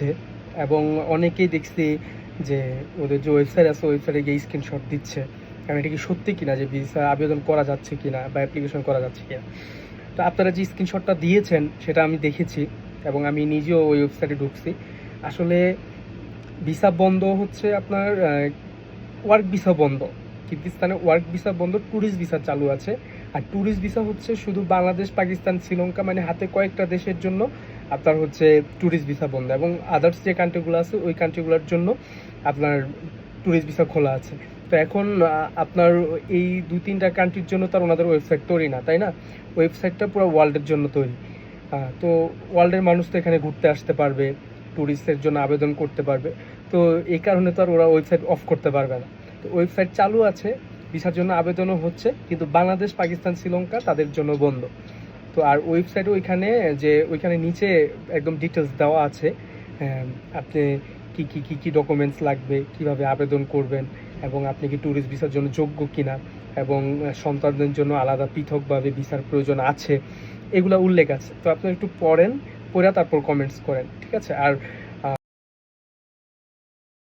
দিচ্ছে এবং অনেকেই দেখছি যে ওদের যে ওয়েবসাইট আছে ওয়েবসাইটে গিয়ে স্ক্রিনশট দিচ্ছে। কারণ এটা কি সত্যি কিনা যে ভিসা আবেদন করা যাচ্ছে কিনা বা অ্যাপ্লিকেশন করা যাচ্ছে কিনা। তো আপনারা যে স্ক্রিনশটটা দিয়েছেন সেটা আমি দেখেছি এবং আমি নিজেও ওই ওয়েবসাইটে ঢুকছি। আসলে ভিসা বন্ধ হচ্ছে আপনার ওয়ার্ক ভিসা বন্ধ, কিরগিজস্তানে ওয়ার্ক ভিসা বন্ধ, ট্যুরিস্ট ভিসা চালু আছে। আর ট্যুরিস্ট ভিসা হচ্ছে শুধু বাংলাদেশ, পাকিস্তান, শ্রীলঙ্কা মানে হাতে কয়েকটা দেশের জন্য আপনার হচ্ছে ট্যুরিস্ট ভিসা বন্ধ, এবং আদার্স যে কান্ট্রিগুলো আছে ওই কান্ট্রিগুলোর জন্য আপনার ট্যুরিস্ট ভিসা খোলা আছে। তো এখন আপনার এই 2-3টা কান্ট্রির জন্য তার ওনাদের ওয়েবসাইট তৈরি না, তাই না? ওয়েবসাইটটা পুরো ওয়ার্ল্ডের জন্য তৈরি। তো ওয়ার্ল্ডের মানুষ তো এখানে ঘুরতে আসতে পারবে, ট্যুরিস্টের জন্য আবেদন করতে পারবে। তো এই কারণে তো আর ওরা ওয়েবসাইট অফ করতে পারবে না। তো ওয়েবসাইট চালু আছে, ভিসার জন্য আবেদনও হচ্ছে, কিন্তু বাংলাদেশ, পাকিস্তান, শ্রীলঙ্কা তাদের জন্য বন্ধ। তো আর ওয়েবসাইটে ওইখানে নিচে একদম ডিটেলস দেওয়া আছে, আপনি কী ডকুমেন্টস লাগবে, কিভাবে আবেদন করবেন, এবং আপনি কি ট্যুরিস্ট ভিসার জন্য যোগ্য কিনা, এবং সন্তানদের জন্য আলাদা পৃথকভাবে ভিসার প্রয়োজন আছে, এগুলো উল্লেখ আছে। তো আপনি একটু পড়েন, পড়ে তারপর কমেন্টস করেন, ঠিক আছে? আর